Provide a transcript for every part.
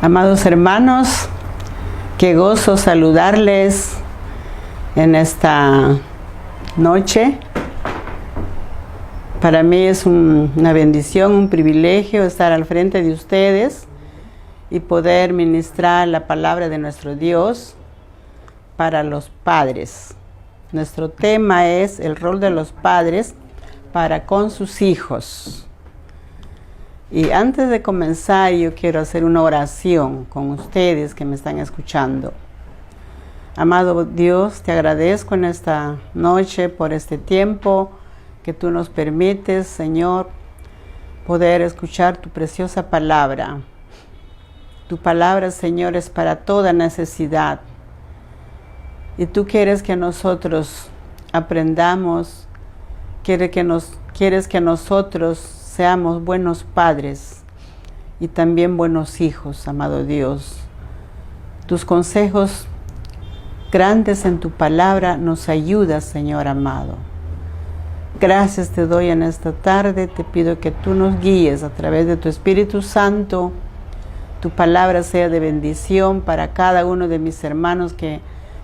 Amados hermanos, qué gozo saludarles en esta noche. Para mí es una bendición, un privilegio estar al frente de ustedes y poder ministrar la palabra de nuestro Dios para los padres. Nuestro tema es el rol de los padres para con sus hijos. Y antes de comenzar, yo quiero hacer una oración con ustedes que me están escuchando. Amado Dios, te agradezco en esta noche por este tiempo que tú nos permites, Señor, poder escuchar tu preciosa palabra. Tu palabra, Señor, es para toda necesidad. Y tú quieres que nosotros aprendamos, quieres que nosotros seamos buenos padres y también buenos hijos, amado Dios. Tus consejos grandes en tu palabra nos ayudan, Señor amado. Gracias te doy en esta tarde, te pido que tú nos guíes a través de tu Espíritu Santo. Tu palabra sea de bendición para cada uno de mis hermanos que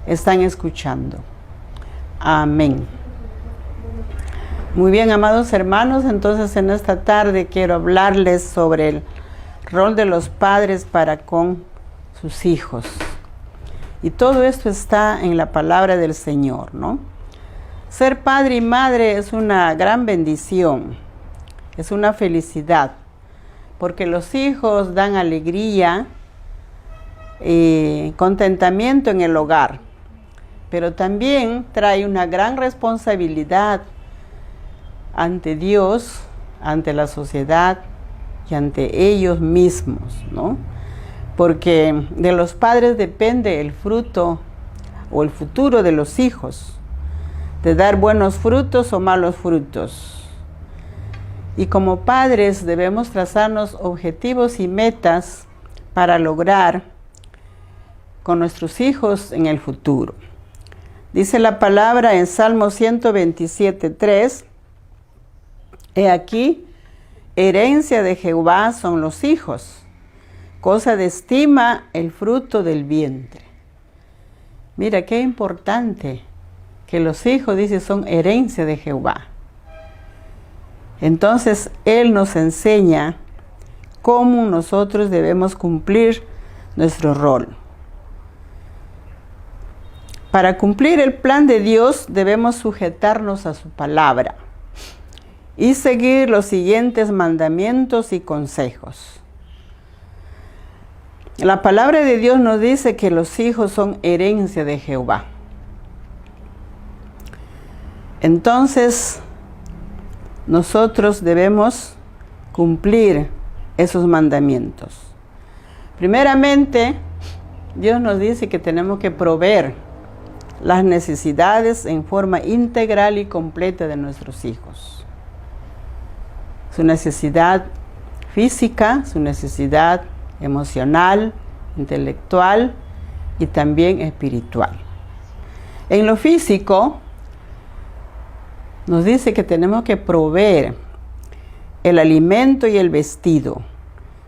están escuchando. Amén. Muy bien, amados hermanos, entonces en esta tarde quiero hablarles sobre el rol de los padres para con sus hijos. Y todo esto está en la palabra del Señor, ¿no? Ser padre y madre es una gran bendición, es una felicidad, porque los hijos dan alegría y contentamiento en el hogar, pero también trae una gran responsabilidad ante Dios, ante la sociedad y ante ellos mismos, ¿no? Porque de los padres depende el fruto o el futuro de los hijos, de dar buenos frutos o malos frutos. Y como padres debemos trazarnos objetivos y metas para lograr con nuestros hijos en el futuro. Dice la palabra en Salmo 127:3, He aquí, herencia de Jehová son los hijos, cosa de estima el fruto del vientre. Mira qué importante que los hijos, dice, son herencia de Jehová. Entonces, Él nos enseña cómo nosotros debemos cumplir nuestro rol. Para cumplir el plan de Dios debemos sujetarnos a su palabra y seguir los siguientes mandamientos y consejos. La palabra de Dios nos dice que los hijos son herencia de Jehová. Entonces, nosotros debemos cumplir esos mandamientos. Primeramente, Dios nos dice que tenemos que proveer las necesidades en forma integral y completa de nuestros hijos. Su necesidad física, su necesidad emocional, intelectual y también espiritual. En lo físico, nos dice que tenemos que proveer el alimento y el vestido.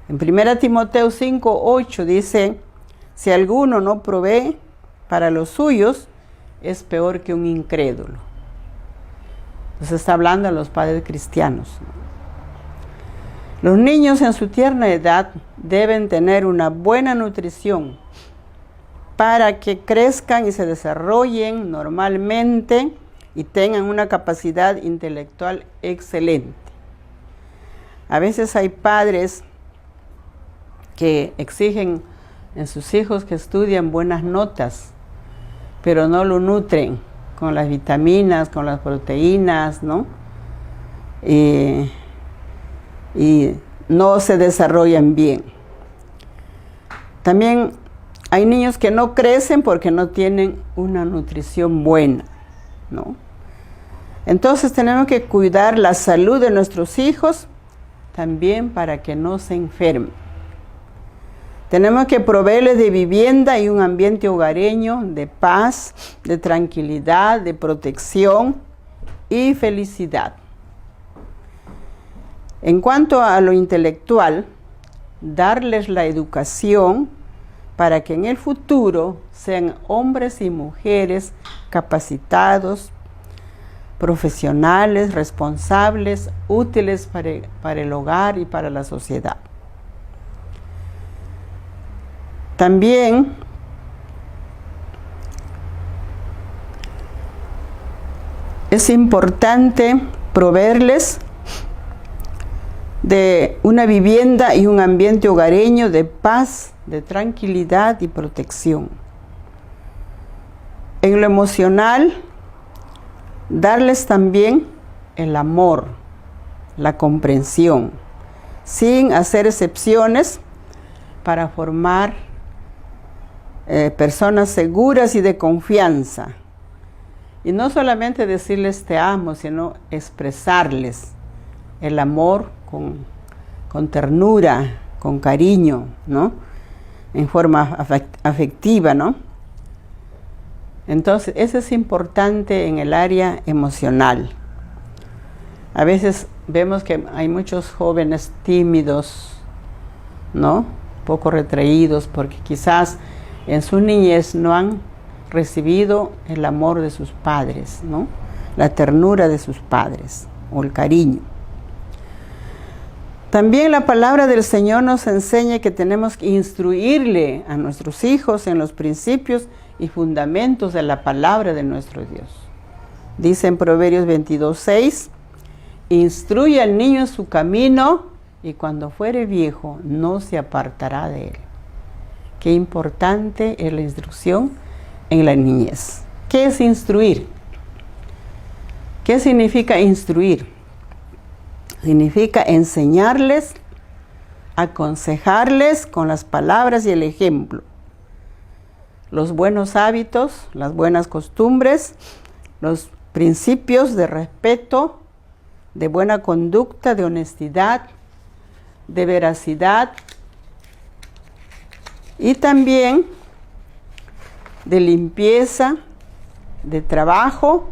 En 1 Timoteo 5:8 dice, si alguno no provee para los suyos, es peor que un incrédulo. Entonces está hablando a los padres cristianos. Los niños en su tierna edad deben tener una buena nutrición para que crezcan y se desarrollen normalmente y tengan una capacidad intelectual excelente. A veces hay padres que exigen en sus hijos que estudien buenas notas, pero no lo nutren con las vitaminas, con las proteínas, ¿no? Y no se desarrollan bien. También hay niños que no crecen porque no tienen una nutrición buena, ¿no? Entonces tenemos que cuidar la salud de nuestros hijos también para que no se enfermen. Tenemos que proveerles de vivienda y un ambiente hogareño de paz, de tranquilidad, de protección y felicidad. En cuanto a lo intelectual, darles la educación para que en el futuro sean hombres y mujeres capacitados, profesionales, responsables, útiles para el hogar y para la sociedad. También es importante proveerles de una vivienda y un ambiente hogareño de paz, de tranquilidad y protección. En lo emocional, darles también el amor, la comprensión, sin hacer excepciones, para formar personas seguras y de confianza. Y no solamente decirles te amo, sino expresarles el amor con ternura, con cariño, ¿no? En forma afectiva, ¿no? Entonces, eso es importante en el área emocional. A veces vemos que hay muchos jóvenes tímidos, ¿no? Poco retraídos, porque quizás en su niñez no han recibido el amor de sus padres, ¿no? La ternura de sus padres o el cariño. También la palabra del Señor nos enseña que tenemos que instruirle a nuestros hijos en los principios y fundamentos de la palabra de nuestro Dios. Dice en Proverbios 22:6, instruye al niño en su camino y cuando fuere viejo no se apartará de él. Qué importante es la instrucción en la niñez. ¿Qué es instruir? ¿Qué significa instruir? Significa enseñarles, aconsejarles con las palabras y el ejemplo. Los buenos hábitos, las buenas costumbres, los principios de respeto, de buena conducta, de honestidad, de veracidad y también de limpieza, de trabajo.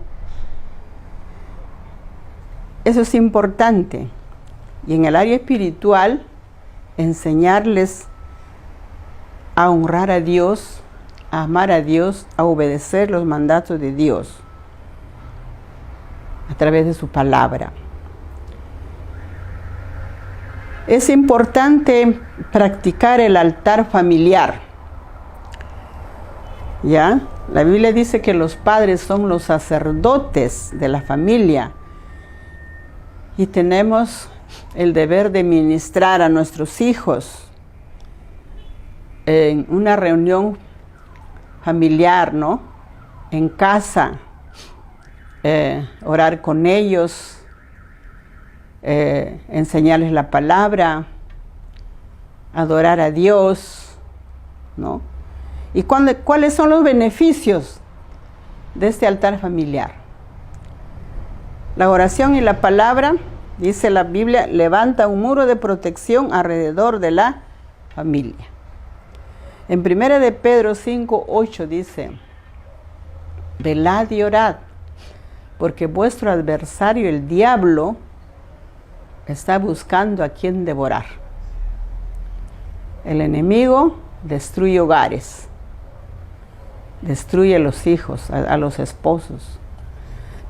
Eso es importante. Y en el área espiritual, enseñarles a honrar a Dios, a amar a Dios, a obedecer los mandatos de Dios a través de su palabra. Es importante practicar el altar familiar. ¿Ya? La Biblia dice que los padres son los sacerdotes de la familia y tenemos el deber de ministrar a nuestros hijos en una reunión familiar, ¿no? En casa, orar con ellos, enseñarles la palabra, adorar a Dios, ¿no? ¿Y cuáles son los beneficios de este altar familiar? La oración y la palabra, dice la Biblia, levanta un muro de protección alrededor de la familia. En 1 de Pedro 5:8 dice, velad y orad, porque vuestro adversario, el diablo, está buscando a quien devorar. El enemigo destruye hogares, destruye a los hijos, a los esposos.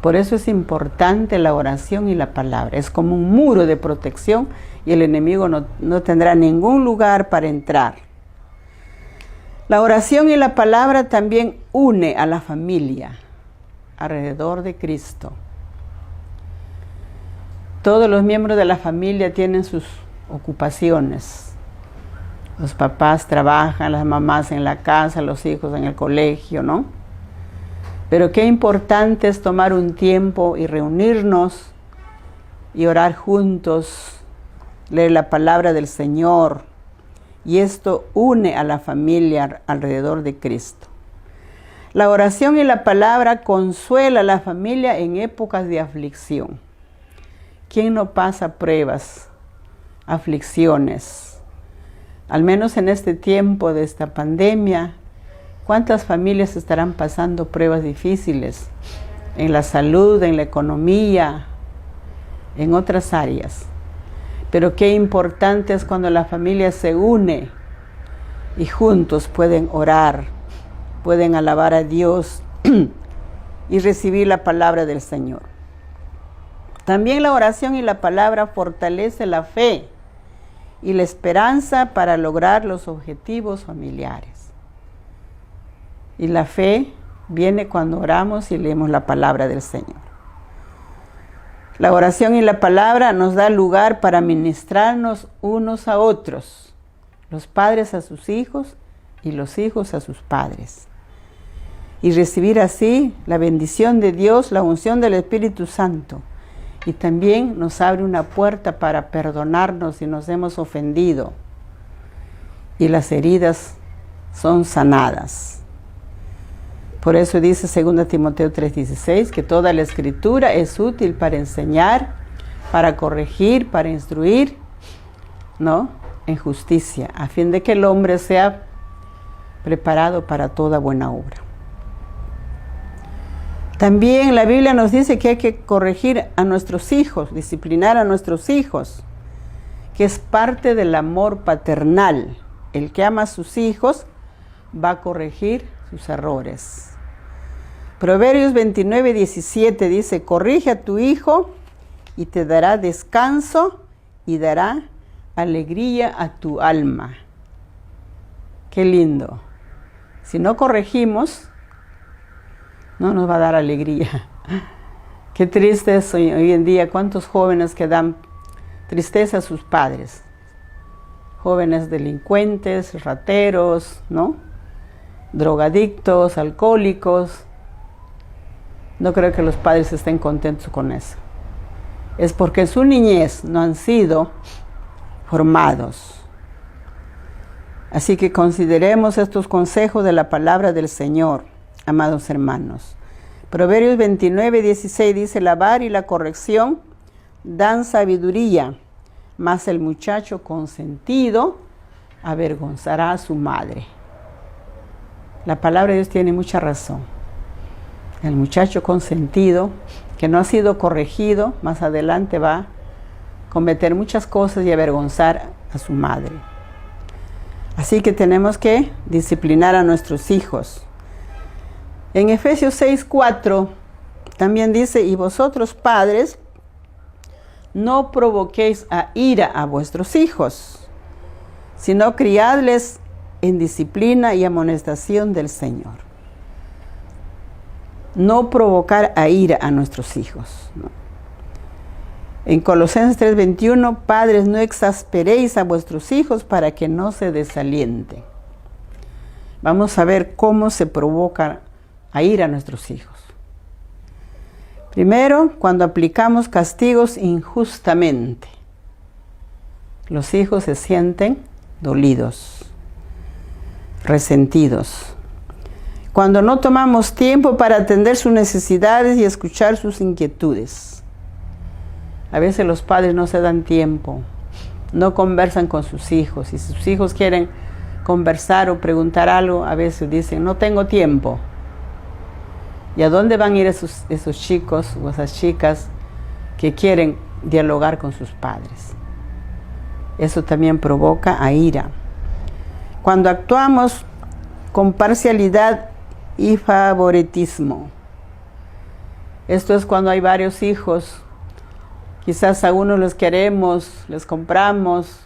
Por eso es importante la oración y la palabra. Es como un muro de protección y el enemigo no tendrá ningún lugar para entrar. La oración y la palabra también une a la familia alrededor de Cristo. Todos los miembros de la familia tienen sus ocupaciones. Los papás trabajan, las mamás en la casa, los hijos en el colegio, ¿no? Pero qué importante es tomar un tiempo y reunirnos y orar juntos, leer la palabra del Señor. Y esto une a la familia alrededor de Cristo. La oración y la palabra consuela a la familia en épocas de aflicción. ¿Quién no pasa pruebas, aflicciones? Al menos en este tiempo de esta pandemia, ¿cuántas familias estarán pasando pruebas difíciles en la salud, en la economía, en otras áreas? Pero qué importante es cuando la familia se une y juntos pueden orar, pueden alabar a Dios y recibir la palabra del Señor. También la oración y la palabra fortalece la fe y la esperanza para lograr los objetivos familiares. Y la fe viene cuando oramos y leemos la palabra del Señor. La oración y la palabra nos da lugar para ministrarnos unos a otros, los padres a sus hijos y los hijos a sus padres. Y recibir así la bendición de Dios, la unción del Espíritu Santo. Y también nos abre una puerta para perdonarnos si nos hemos ofendido. Y las heridas son sanadas. Por eso dice 2 Timoteo 3:16 que toda la escritura es útil para enseñar, para corregir, para instruir, ¿no?, en justicia, a fin de que el hombre sea preparado para toda buena obra. También la Biblia nos dice que hay que corregir a nuestros hijos, disciplinar a nuestros hijos, que es parte del amor paternal. El que ama a sus hijos va a corregir sus errores. Proverbios 29:17 dice, corrige a tu hijo y te dará descanso y dará alegría a tu alma. Qué lindo. Si no corregimos, no nos va a dar alegría. Qué triste es hoy en día, cuántos jóvenes que dan tristeza a sus padres. Jóvenes delincuentes, rateros, ¿no?, drogadictos, alcohólicos. No creo que los padres estén contentos con eso. Es porque en su niñez no han sido formados. Así que consideremos estos consejos de la palabra del Señor, amados hermanos. Proverbios 29:16 dice, la vara y la corrección dan sabiduría, mas el muchacho consentido avergonzará a su madre. La palabra de Dios tiene mucha razón. El muchacho consentido, que no ha sido corregido, más adelante va a cometer muchas cosas y avergonzar a su madre. Así que tenemos que disciplinar a nuestros hijos. En Efesios 6:4 también dice, y vosotros padres, no provoquéis a ira a vuestros hijos, sino criadles en disciplina y amonestación del Señor. No provocar a ira a nuestros hijos, ¿no? En Colosenses 3:21, padres, no exasperéis a vuestros hijos para que no se desalienten. Vamos a ver cómo se provoca a ira a nuestros hijos. Primero, cuando aplicamos castigos injustamente. Los hijos se sienten dolidos, resentidos. Cuando no tomamos tiempo para atender sus necesidades y escuchar sus inquietudes. A veces los padres no se dan tiempo, no conversan con sus hijos. Y si sus hijos quieren conversar o preguntar algo, a veces dicen, no tengo tiempo. ¿Y a dónde van a ir esos chicos o esas chicas que quieren dialogar con sus padres? Eso también provoca a ira. Cuando actuamos con parcialidad y favoritismo. Esto es cuando hay varios hijos. Quizás a unos los queremos, les compramos,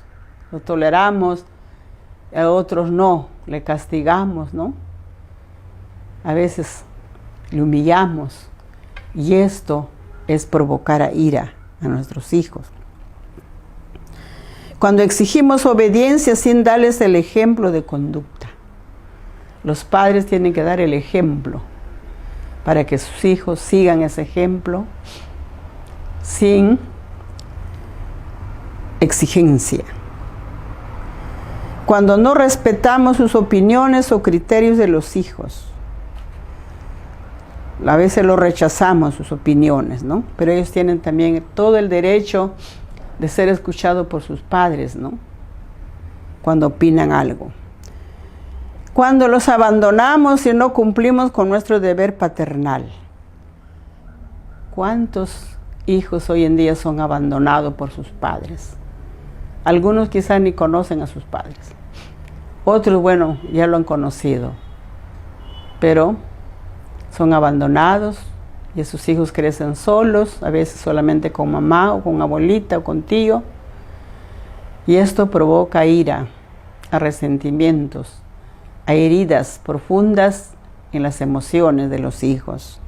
los toleramos, a otros no, le castigamos, ¿no? A veces le humillamos. Y esto es provocar a ira a nuestros hijos. Cuando exigimos obediencia sin darles el ejemplo de conducta. Los padres tienen que dar el ejemplo para que sus hijos sigan ese ejemplo sin exigencia. Cuando no respetamos sus opiniones o criterios de los hijos. A veces los rechazamos sus opiniones, ¿no? Pero ellos tienen también todo el derecho de ser escuchados por sus padres, ¿no? Cuando opinan algo. Cuando los abandonamos y no cumplimos con nuestro deber paternal. ¿Cuántos hijos hoy en día son abandonados por sus padres? Algunos quizás ni conocen a sus padres. Otros, bueno, ya lo han conocido, pero son abandonados y sus hijos crecen solos, a veces solamente con mamá o con abuelita o con tío. Y esto provoca ira, a resentimientos, a heridas profundas en las emociones de los hijos.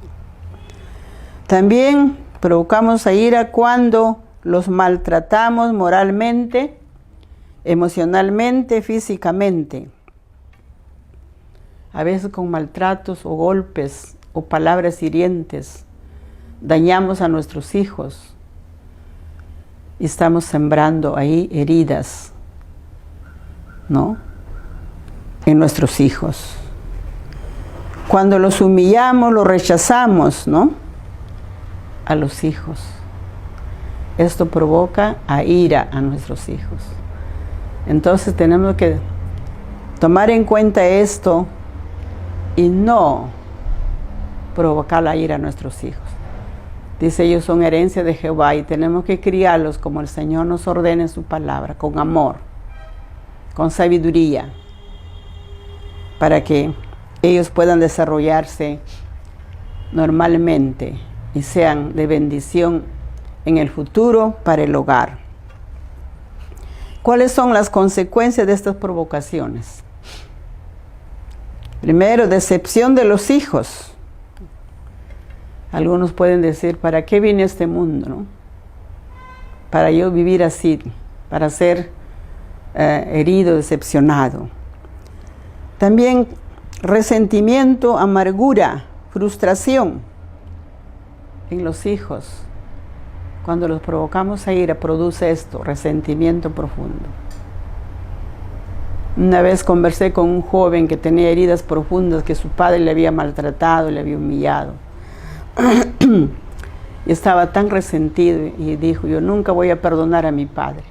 También provocamos a ira cuando los maltratamos moralmente, emocionalmente, físicamente. A veces con maltratos o golpes o palabras hirientes dañamos a nuestros hijos y estamos sembrando ahí heridas, ¿no?, en nuestros hijos. Cuando los humillamos, los rechazamos, ¿no?, a los hijos. Esto provoca a ira a nuestros hijos. Entonces tenemos que tomar en cuenta esto y no provocar la ira a nuestros hijos. Dice, ellos son herencia de Jehová y tenemos que criarlos como el Señor nos ordena en su palabra, con amor, con sabiduría, para que ellos puedan desarrollarse normalmente y sean de bendición en el futuro para el hogar. ¿Cuáles son las consecuencias de estas provocaciones? Primero, decepción de los hijos. Algunos pueden decir, ¿para qué vine a este mundo, no? Para yo vivir así, para ser herido, decepcionado. También resentimiento, amargura, frustración en los hijos. Cuando los provocamos a ira, produce esto, resentimiento profundo. Una vez conversé con un joven que tenía heridas profundas, que su padre le había maltratado, le había humillado. Y estaba tan resentido y dijo, yo nunca voy a perdonar a mi padre.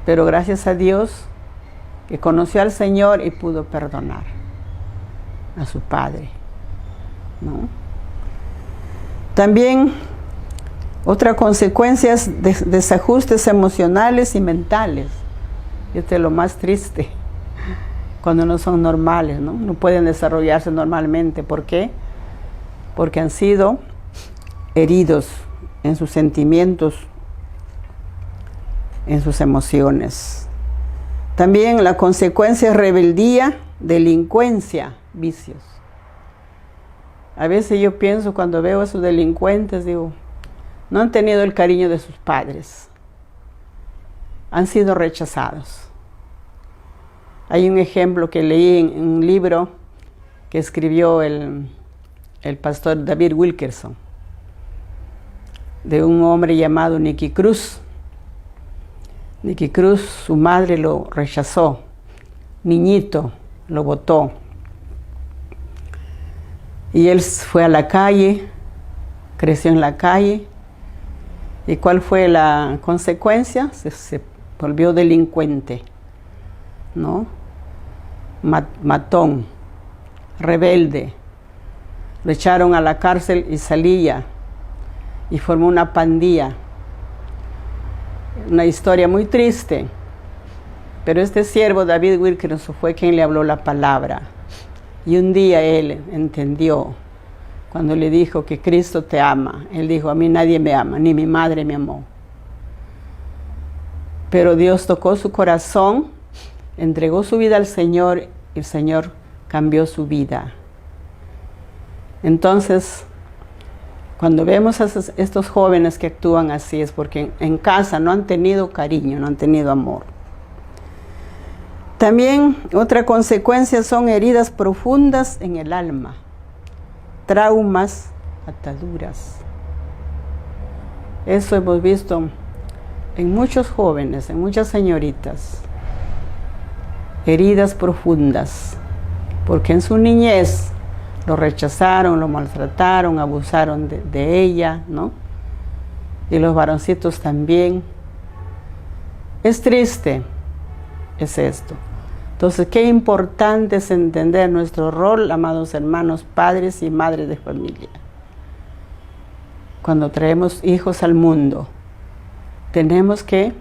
Pero gracias a Dios que conoció al Señor y pudo perdonar a su padre, ¿no? También otra consecuencia es desajustes emocionales y mentales. Este es lo más triste, cuando no son normales, ¿no? No pueden desarrollarse normalmente. ¿Por qué? Porque han sido heridos en sus sentimientos, en sus emociones. También la consecuencia es rebeldía, delincuencia, vicios. A veces yo pienso, cuando veo a esos delincuentes, digo, no han tenido el cariño de sus padres. Han sido rechazados. Hay un ejemplo que leí en un libro que escribió el pastor David Wilkerson, de un hombre llamado Nicky Cruz. Nicky Cruz, su madre lo rechazó, niñito, lo botó. Y él fue a la calle, creció en la calle. ¿Y cuál fue la consecuencia? Se volvió delincuente, ¿no? Matón, rebelde. Lo echaron a la cárcel y salía. Y formó una pandilla. Una historia muy triste. Pero este siervo, David Wilkerson, fue quien le habló la palabra. Y un día él entendió, cuando le dijo que Cristo te ama. Él dijo, a mí nadie me ama, ni mi madre me amó. Pero Dios tocó su corazón, entregó su vida al Señor, y el Señor cambió su vida. Entonces, cuando vemos a estos jóvenes que actúan así, es porque en casa no han tenido cariño, no han tenido amor. También otra consecuencia son heridas profundas en el alma, traumas, ataduras. Eso hemos visto en muchos jóvenes, en muchas señoritas. Heridas profundas, porque en su niñez lo rechazaron, lo maltrataron, abusaron de ella, ¿no? Y los varoncitos también. Es triste, es esto. Entonces, qué importante es entender nuestro rol, amados hermanos, padres y madres de familia. Cuando traemos hijos al mundo, tenemos que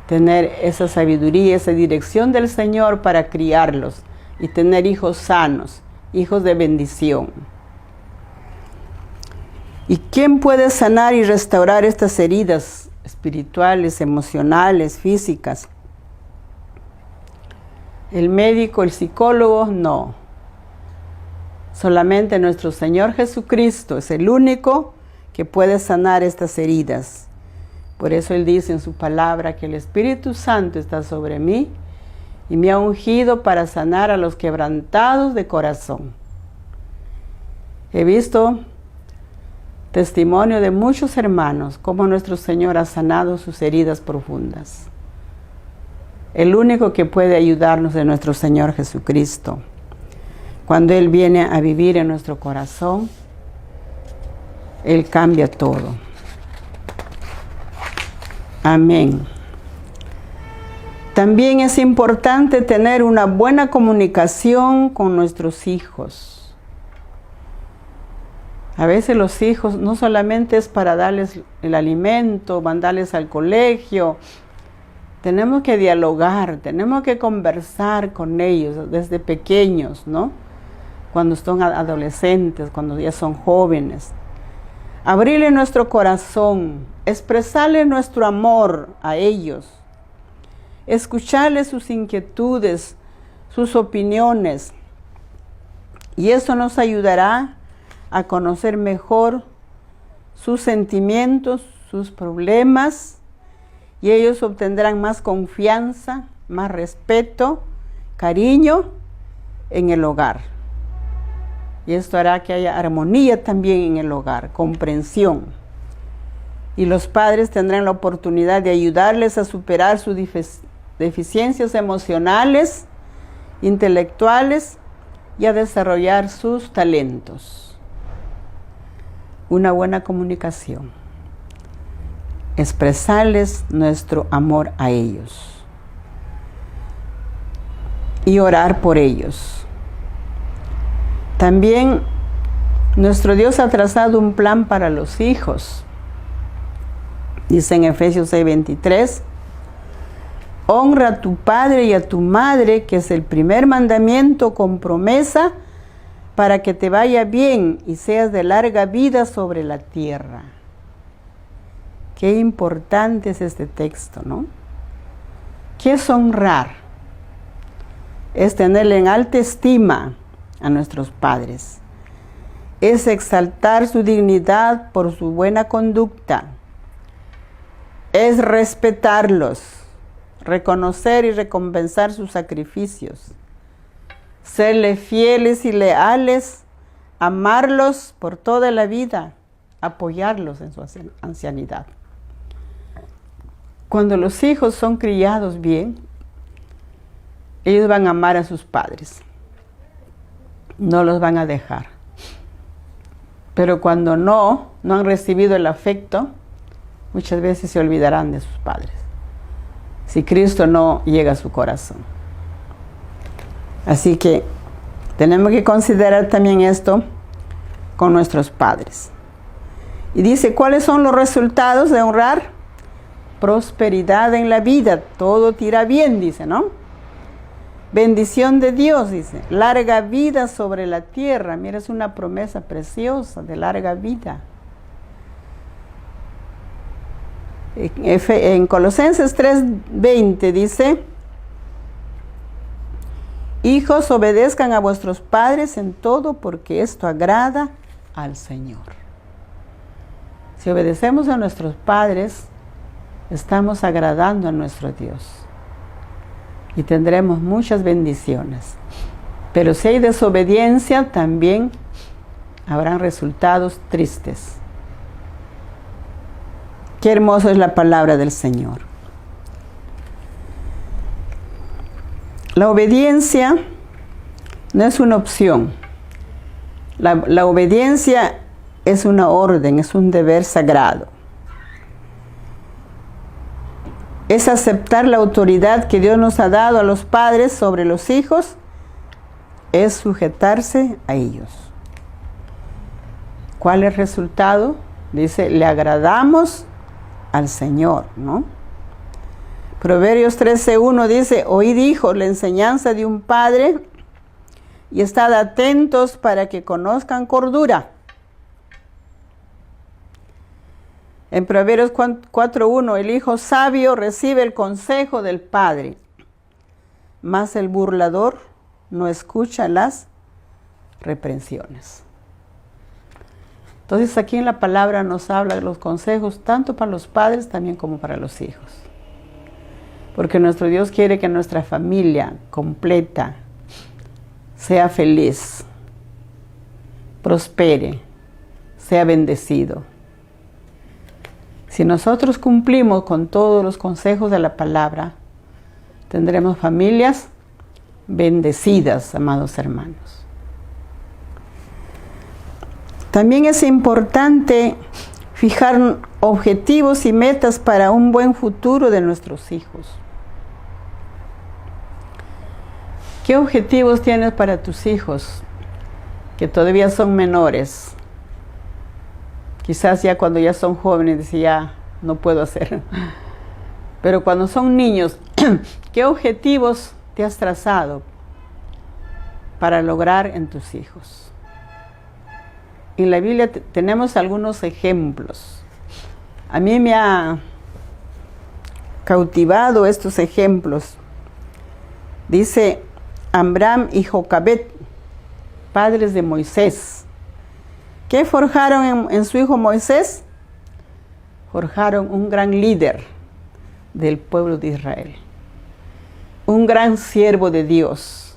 tener esa sabiduría, esa dirección del Señor para criarlos y tener hijos sanos, hijos de bendición. ¿Y quién puede sanar y restaurar estas heridas espirituales, emocionales, físicas? El médico, el psicólogo, no. Solamente nuestro Señor Jesucristo es el único que puede sanar estas heridas. Por eso Él dice en su palabra que el Espíritu Santo está sobre mí y me ha ungido para sanar a los quebrantados de corazón. He visto testimonio de muchos hermanos cómo nuestro Señor ha sanado sus heridas profundas. El único que puede ayudarnos es nuestro Señor Jesucristo. Cuando Él viene a vivir en nuestro corazón, Él cambia todo. Amén. También es importante tener una buena comunicación con nuestros hijos. A veces los hijos no solamente es para darles el alimento, mandarles al colegio. Tenemos que dialogar, tenemos que conversar con ellos desde pequeños, ¿no? Cuando son adolescentes, cuando ya son jóvenes. Abrirle nuestro corazón, expresarle nuestro amor a ellos, escucharles sus inquietudes, sus opiniones. Y eso nos ayudará a conocer mejor sus sentimientos, sus problemas, y ellos obtendrán más confianza, más respeto, cariño en el hogar. Y esto hará que haya armonía también en el hogar, comprensión. Y los padres tendrán la oportunidad de ayudarles a superar sus deficiencias emocionales, intelectuales y a desarrollar sus talentos. Una buena comunicación. Expresarles nuestro amor a ellos. Y orar por ellos. También nuestro Dios ha trazado un plan para los hijos. Dice en Efesios 6:23, honra a tu padre y a tu madre, que es el primer mandamiento con promesa para que te vaya bien y seas de larga vida sobre la tierra. Qué importante es este texto, ¿no? ¿Qué es honrar? Es tenerle en alta estima a nuestros padres. Es exaltar su dignidad por su buena conducta. Es respetarlos, reconocer y recompensar sus sacrificios. Serles fieles y leales, amarlos por toda la vida, apoyarlos en su ancianidad. Cuando los hijos son criados bien, ellos van a amar a sus padres. No los van a dejar. Pero cuando no han recibido el afecto, muchas veces se olvidarán de sus padres. Si Cristo no llega a su corazón. Así que tenemos que considerar también esto con nuestros padres. Y dice, ¿cuáles son los resultados de honrar? Prosperidad en la vida, todo te irá bien, dice, ¿no? Bendición de Dios, dice, larga vida sobre la tierra. Mira, es una promesa preciosa de larga vida. En Colosenses 3:20 dice, hijos, obedezcan a vuestros padres en todo, porque esto agrada al Señor. Si obedecemos a nuestros padres, estamos agradando a nuestro Dios. Y tendremos muchas bendiciones. Pero si hay desobediencia, también habrán resultados tristes. Qué hermosa es la palabra del Señor. La obediencia no es una opción. La obediencia es una orden, es un deber sagrado. Es aceptar la autoridad que Dios nos ha dado a los padres sobre los hijos, es sujetarse a ellos. ¿Cuál es el resultado? Dice, le agradamos al Señor, ¿no? Proverbios 13:1 dice, oíd hijos la enseñanza de un padre y estad atentos para que conozcan cordura. En Proverbios 4:1, el hijo sabio recibe el consejo del padre, mas el burlador no escucha las reprensiones. Entonces aquí en la palabra nos habla de los consejos tanto para los padres también como para los hijos. Porque nuestro Dios quiere que nuestra familia completa sea feliz, prospere, sea bendecido. Si nosotros cumplimos con todos los consejos de la palabra, tendremos familias bendecidas, amados hermanos. También es importante fijar objetivos y metas para un buen futuro de nuestros hijos. ¿Qué objetivos tienes para tus hijos que todavía son menores? Quizás ya cuando ya son jóvenes, dice, ya no puedo hacer. Pero cuando son niños, ¿qué objetivos te has trazado para lograr en tus hijos? En la Biblia tenemos algunos ejemplos. A mí me ha cautivado estos ejemplos. Dice Amram y Jocabet, padres de Moisés. ¿Qué forjaron en su hijo Moisés? Forjaron un gran líder del pueblo de Israel. Un gran siervo de Dios.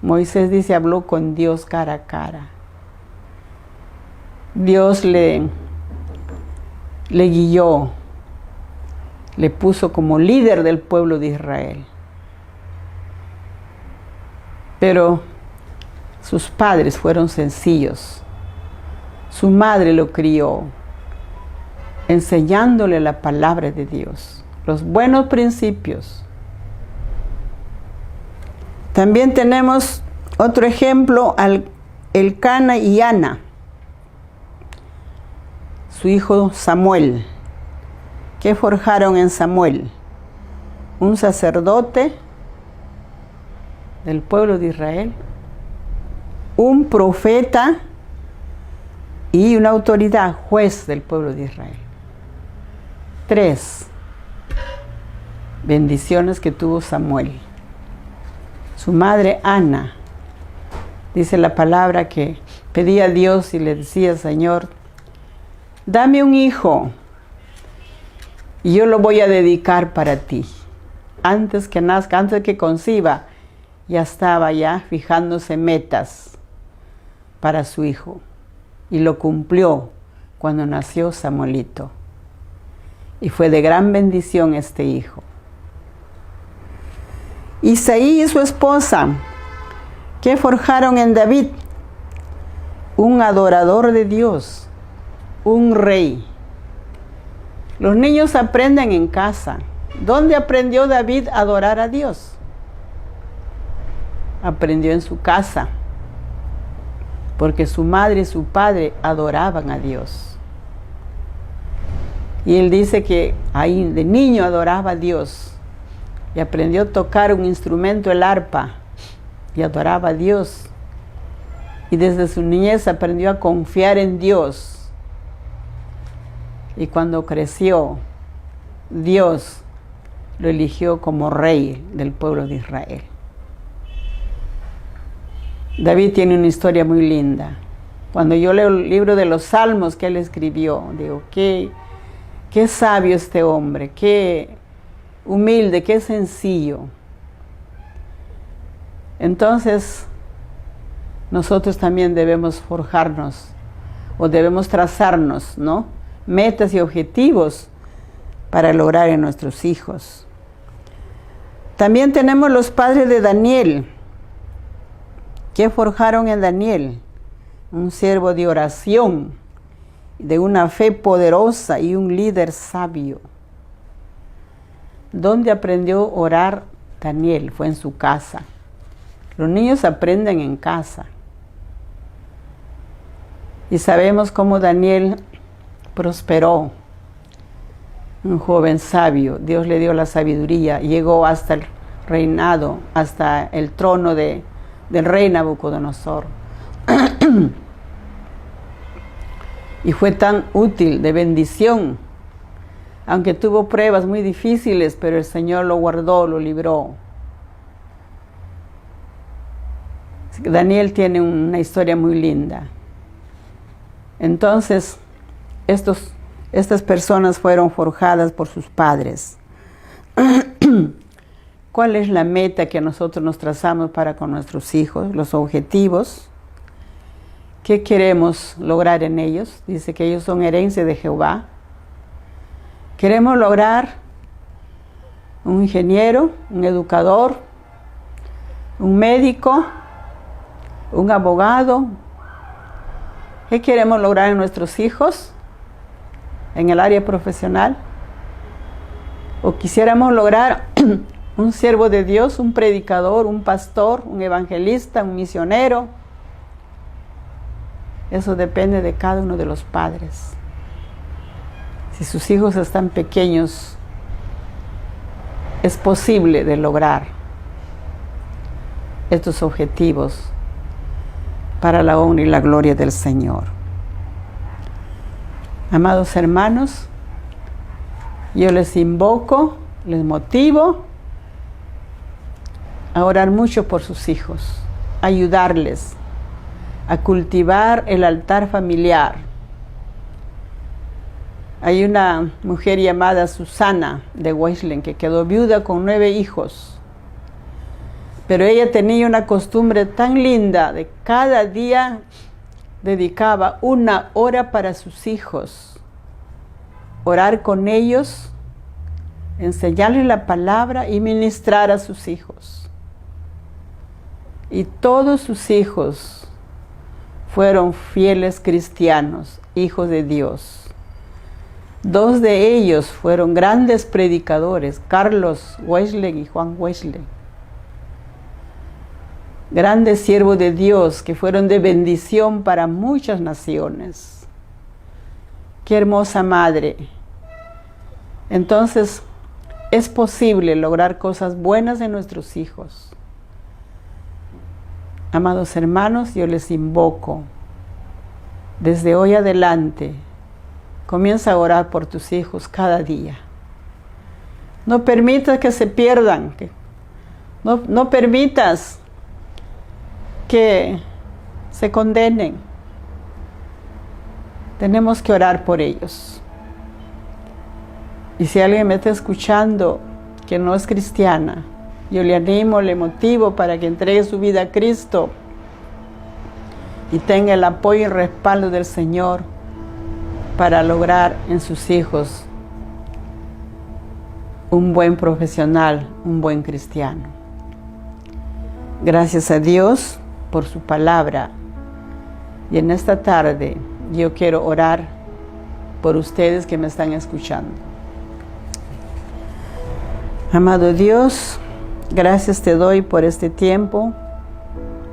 Moisés dice, habló con Dios cara a cara. Dios le guió, le puso como líder del pueblo de Israel. Pero sus padres fueron sencillos. Su madre lo crió, enseñándole la palabra de Dios, los buenos principios. También tenemos otro ejemplo, Elcana y Ana, su hijo Samuel. ¿Qué forjaron en Samuel? Un sacerdote del pueblo de Israel, un profeta y una autoridad, juez del pueblo de Israel. 3 bendiciones que tuvo Samuel. Su madre Ana, dice la palabra que pedía a Dios y le decía, Señor, dame un hijo y yo lo voy a dedicar para ti. Antes que nazca, antes que conciba, ya estaba fijándose metas para su hijo. Y lo cumplió cuando nació Samuelito. Y fue de gran bendición este hijo. Isaí y su esposa, que forjaron en David, un adorador de Dios, un rey. Los niños aprenden en casa. ¿Dónde aprendió David a adorar a Dios? Aprendió en su casa, porque su madre y su padre adoraban a Dios. Y él dice que ahí de niño adoraba a Dios y aprendió a tocar un instrumento, el arpa, y adoraba a Dios. Y desde su niñez aprendió a confiar en Dios. Y cuando creció, Dios lo eligió como rey del pueblo de Israel. David tiene una historia muy linda. Cuando yo leo el libro de los Salmos que él escribió, digo, qué sabio este hombre, qué humilde, qué sencillo. Entonces, nosotros también debemos forjarnos o debemos trazarnos, ¿no?, metas y objetivos para lograr en nuestros hijos. También tenemos los padres de Daniel. ¿Qué forjaron en Daniel? Un siervo de oración, de una fe poderosa y un líder sabio. ¿Dónde aprendió a orar Daniel? Fue en su casa. Los niños aprenden en casa. Y sabemos cómo Daniel prosperó un joven sabio. Dios le dio la sabiduría, llegó hasta el reinado, hasta el trono del rey Nabucodonosor. Y fue tan útil, de bendición, aunque tuvo pruebas muy difíciles, pero el Señor lo guardó, lo libró. Daniel tiene una historia muy linda. Entonces, estas personas fueron forjadas por sus padres. ¿Cuál es la meta que nosotros nos trazamos para con nuestros hijos? Los objetivos. ¿Qué queremos lograr en ellos? Dice que ellos son herencia de Jehová. Queremos lograr un ingeniero, un educador, un médico, un abogado. ¿Qué queremos lograr en nuestros hijos en el área profesional? ¿O quisiéramos lograr un siervo de Dios, un predicador, un pastor, un evangelista, un misionero? Eso depende de cada uno de los padres. Si sus hijos están pequeños, es posible de lograr estos objetivos para la honra y la gloria del Señor. Amados hermanos, yo les invoco, les motivo a orar mucho por sus hijos, ayudarles a cultivar el altar familiar. Hay una mujer llamada Susana de Weisling que quedó viuda con 9 hijos. Pero ella tenía una costumbre tan linda de cada día dedicaba 1 hora para sus hijos, orar con ellos, enseñarles la palabra y ministrar a sus hijos. Y todos sus hijos fueron fieles cristianos, hijos de Dios. 2 de ellos fueron grandes predicadores, Carlos Weisling y Juan Weisling. Grandes siervos de Dios que fueron de bendición para muchas naciones. Qué hermosa madre. Entonces, es posible lograr cosas buenas en nuestros hijos. Amados hermanos, yo les invoco, desde hoy adelante, comienza a orar por tus hijos cada día. No permitas que se pierdan, no permitas que se condenen. Tenemos que orar por ellos. Y si alguien me está escuchando que no es cristiana, yo le animo, le motivo para que entregue su vida a Cristo y tenga el apoyo y respaldo del Señor para lograr en sus hijos un buen profesional, un buen cristiano. Gracias a Dios por su palabra. Y en esta tarde yo quiero orar por ustedes que me están escuchando. Amado Dios, gracias te doy por este tiempo,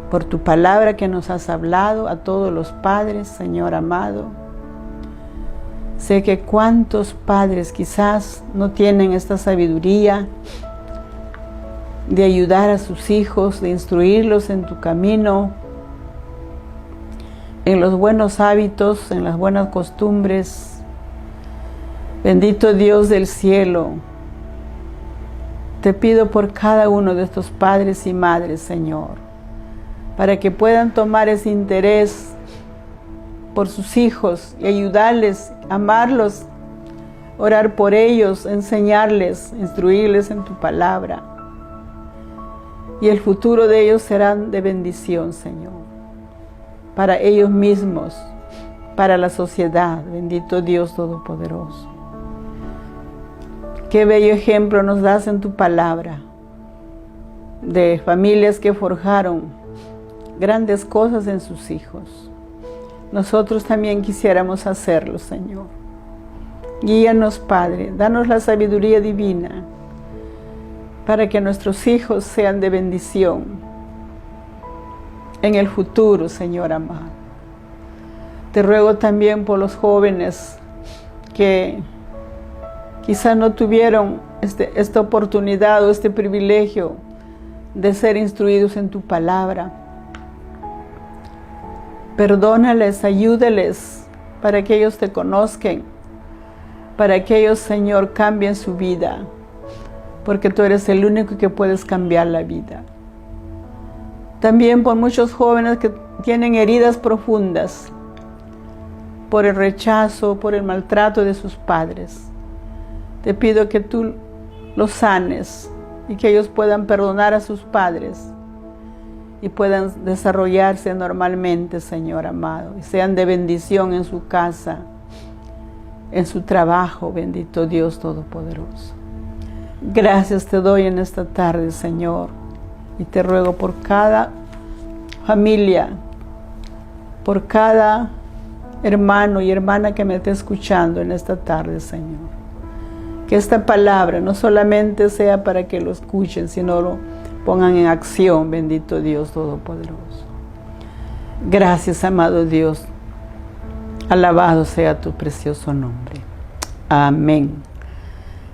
por tu palabra que nos has hablado a todos los padres, Señor amado. Sé que cuántos padres quizás no tienen esta sabiduría de ayudar a sus hijos, de instruirlos en tu camino, en los buenos hábitos, en las buenas costumbres. Bendito Dios del cielo, te pido por cada uno de estos padres y madres, Señor, para que puedan tomar ese interés por sus hijos y ayudarles, amarlos, orar por ellos, enseñarles, instruirles en tu palabra. Y el futuro de ellos será de bendición, Señor, para ellos mismos, para la sociedad. Bendito Dios Todopoderoso. Qué bello ejemplo nos das en tu palabra de familias que forjaron grandes cosas en sus hijos. Nosotros también quisiéramos hacerlo, Señor. Guíanos, Padre, danos la sabiduría divina para que nuestros hijos sean de bendición en el futuro, Señor amado. Te ruego también por los jóvenes que quizá no tuvieron esta oportunidad o este privilegio de ser instruidos en tu palabra. Perdónales, ayúdales para que ellos te conozcan, para que ellos, Señor, cambien su vida, porque tú eres el único que puedes cambiar la vida. También por muchos jóvenes que tienen heridas profundas por el rechazo, por el maltrato de sus padres. Te pido que tú los sanes y que ellos puedan perdonar a sus padres y puedan desarrollarse normalmente, Señor amado, y sean de bendición en su casa, en su trabajo, bendito Dios Todopoderoso. Gracias te doy en esta tarde, Señor, y te ruego por cada familia, por cada hermano y hermana que me esté escuchando en esta tarde, Señor. Que esta palabra no solamente sea para que lo escuchen, sino lo pongan en acción, bendito Dios Todopoderoso. Gracias, amado Dios. Alabado sea tu precioso nombre. Amén.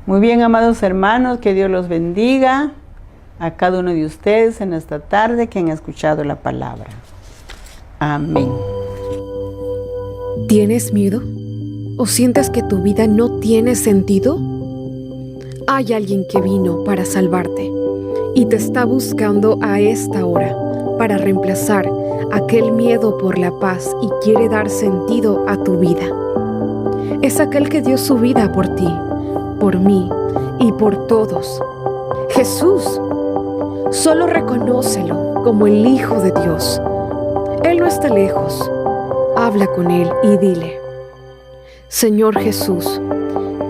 Muy bien, amados hermanos, que Dios los bendiga a cada uno de ustedes en esta tarde que han escuchado la palabra. Amén. ¿Tienes miedo? ¿O sientes que tu vida no tiene sentido? Hay alguien que vino para salvarte y te está buscando a esta hora para reemplazar aquel miedo por la paz y quiere dar sentido a tu vida. Es aquel que dio su vida por ti, por mí y por todos. Jesús. Solo reconócelo como el Hijo de Dios. Él no está lejos. Habla con Él y dile: Señor Jesús,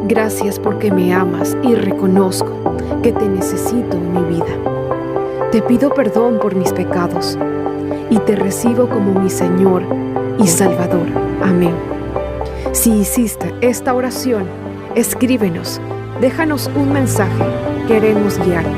gracias porque me amas y reconozco que te necesito en mi vida. Te pido perdón por mis pecados y te recibo como mi Señor y Salvador. Amén. Si hiciste esta oración, escríbenos, déjanos un mensaje, queremos guiarte.